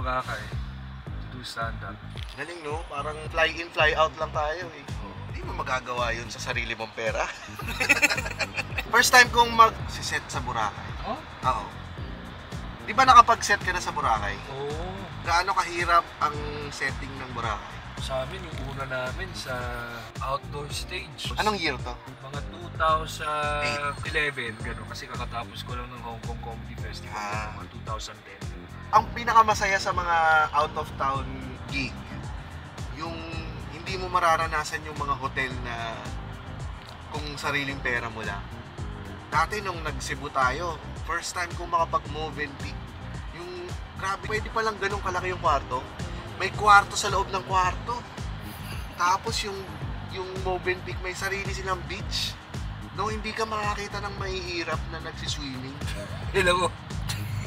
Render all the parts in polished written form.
Boracay to do stand-up. Galing no? Parang fly in, fly out lang tayo eh. Hindi mo magagawa yun sa sarili mong pera. First time kong mag-set sa Boracay. Oh? Oo. Di ba nakapag-set ka na sa Boracay? Oo. Gaano kahirap ang setting ng Boracay? Sa amin, yung una namin sa outdoor stage. Anong year to? Mga 2011, gano'n. Kasi kakatapos ko lang ng Hong Kong Comedy Festival, mga 2010. Ang pinakamasaya sa mga out-of-town gig, yung hindi mo mararanasan yung mga hotel na kung sariling pera mo lang. Dati nung nag-Cebu tayo, first time kong makapag-Movenpick, yung grabe, pwede palang ganun kalaki yung kwarto. May kwarto sa loob ng kwarto. Tapos yung Movenpick may sarili silang beach. No, hindi ka makakita ng mahihirap na nagsiswimming. Hello.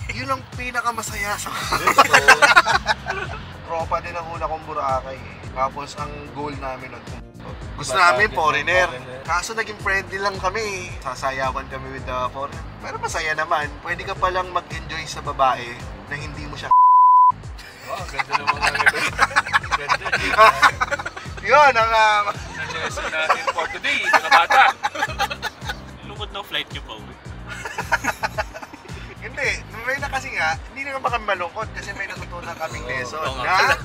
Yun ang pinakamasaya sa tropa din ang una kong Boracay eh. Tapos ang goal namin nun, gusto namin foreigner. Kaso naging friendly lang kami. Sasayawan kami with the foreigner. Pero masaya naman. Pwede ka palang mag-enjoy sa babae na hindi mo siya Wow, ganda ng mga ganda. Yun ang lesson natin for today, mga bata. Lungkot ng flight niyo pa uwi. Hindi, may na kasi nga, hindi naman ba kami malungkot kasi may natutunan kaming lesson Oo, na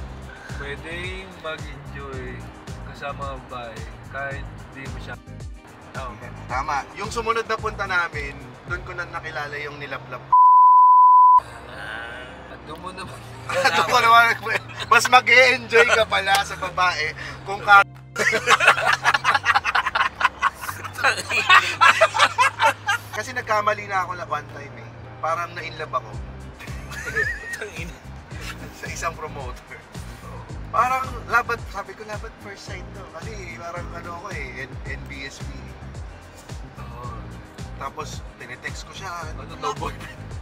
Pwedeng mag-enjoy kasama ang babae kahit hindi mo siya. Tama. Yung sumunod na punta namin, doon ko na nakilala yung nilaplap. At doon mo naman. Doon ko naman, mas mag-e-enjoy ka pala sa babae kung kasi nagkamali na ako one time eh. Parang na-inlove ako. Sa isang promoter. Parang labat, sabi ko labat first sight to. Kasi parang ano ako eh, NBSP. Tapos tinitext ko siya. Ano,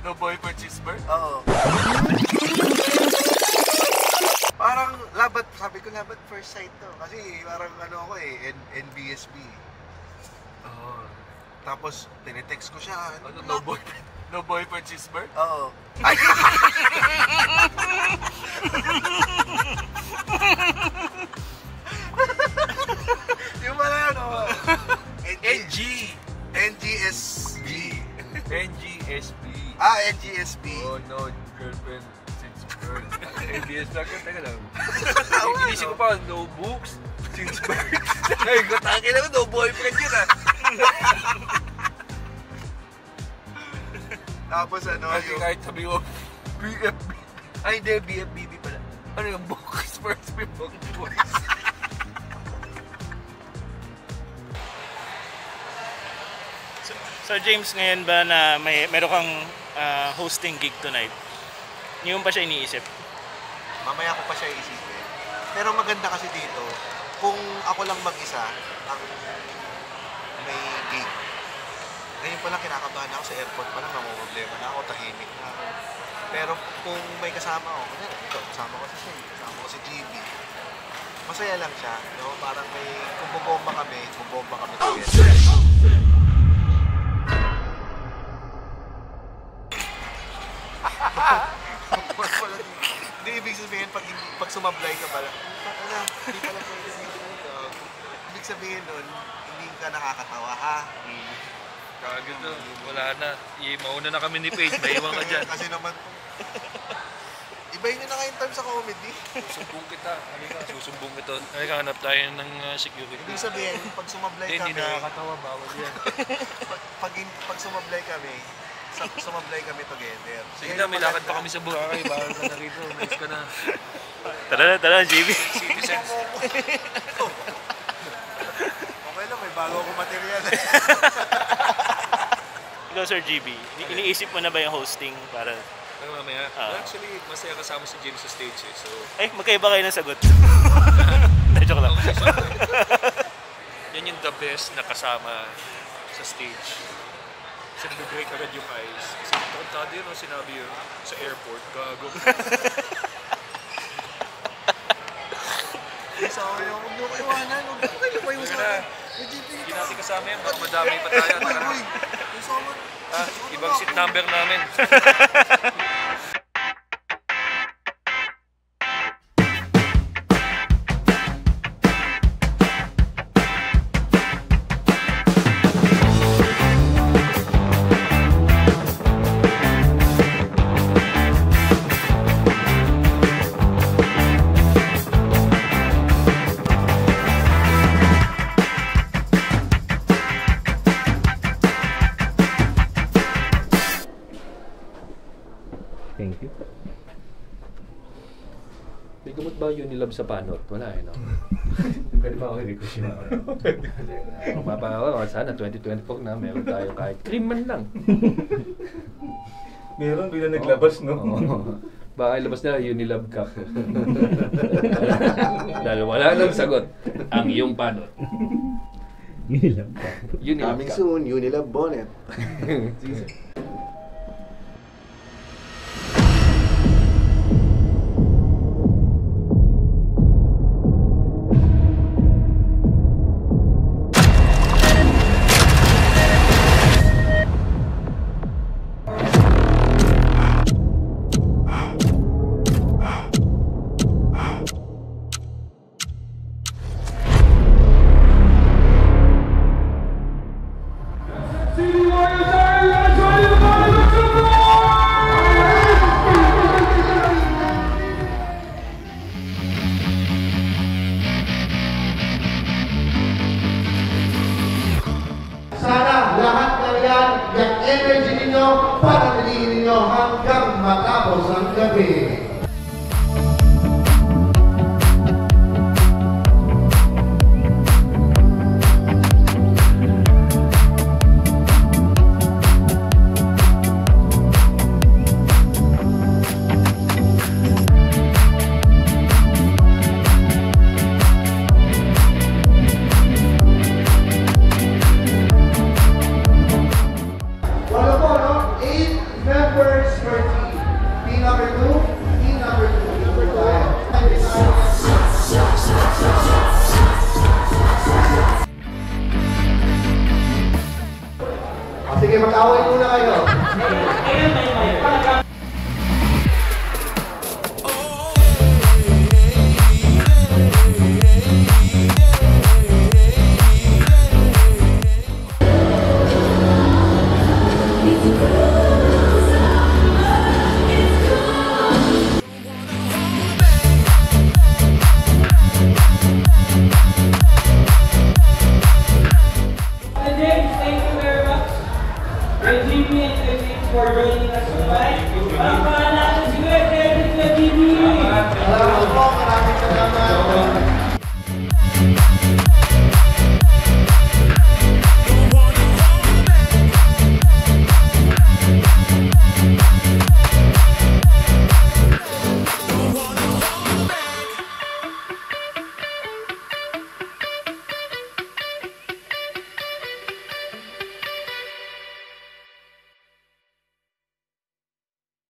no boyfriend chisper? Oo. Parang labat, sabi ko labat first sight to. Kasi parang ano ako eh, NBSP. Oo. Tapos tinitext ko siya. Ano, no boyfriend chisper? Oo. Yung pala yun, oh. NGSB. NGSB. NGSB. Oh no, girlfriend since birth. NGSB ako, teka lang. Inisip ko pa, no books since birth. Ay, kutangin naman, no boyfriend yun ah. Tapos ano, Kasi kahit sabi ko, BFB. Ay, hindi, BFBB pala. Ano yung books first before books? So James, ngayon ba na meron kang hosting gig tonight? Hindi mo pa siya iniisip? mamaya ko pa siya iisipin. Pero maganda kasi dito, kung ako lang mag-isa ang may gig. Ngayon pa lang kinakabahan ako sa airport pa lang, namumroblema na ako, tahimik na ako. Pero kung may kasama ako, ito, kasama ko si Shay, kasama ko si GB, masaya lang siya. No? Parang may, kung bubomba kami together. Hindi, ibig sabihin, pag sumablay ka pala, hindi pala pwede dito. Ibig sabihin nun, hindi ka nakakatawa, ha? Kagad to, wala na. Mauna na kami ni Paige, may iwan ka dyan. Kasi naman, ibahin nyo na kayong term sa comedy. Susumbong kita. Susumbong kita. Halika, hanap tayo ng security. Ibig sabihin, pag sumablay kami, hindi nakakatawa, bawal yan. pag sumablay kami together. Sige na, may lakad pa kami sa Boracay. Bawal ka na rito. Nice ka na. Tara, JB. Citizens. Okay lang, may bago akong material. Ikaw, Sir GB, iniisip mo na ba yung hosting para... Pero mamaya, actually, masaya kasama si James sa stage eh. So... magkaiba kayo ng sagot. Joke lang. Yan yung the best na kasama sa stage. Kasi nag-break agad yung ice. Kasi tarantado yun, sinabi yun sa airport. Gago. Sa akin, huwag nyo kayo iwanan. Huwag nyo kayo lumayo sa akin. Hindi natin kasama yan. Baka madami pa tayo. Ibang seat number namin. Thank you. May gamot ba yun nilab sa panot? Wala eh, no? Pwede ba ako i-request yun? Sana 2024 na, meron tayo kahit cream man lang. Meron, bila naglabas, no? Oo. Baka ilabas na Unilab Cup. Dahil wala nang sagot ang iyong panot. Unilab. Unilab Coming Cup. soon, Unilab Bonnet. Sana lahat ng yan, yung energy ninyo, panatilihin ninyo hanggang matapos ang gabi. Wala po, no? 8 members per team. Team number 2, team number 2. Sige, mag-away muna kayo.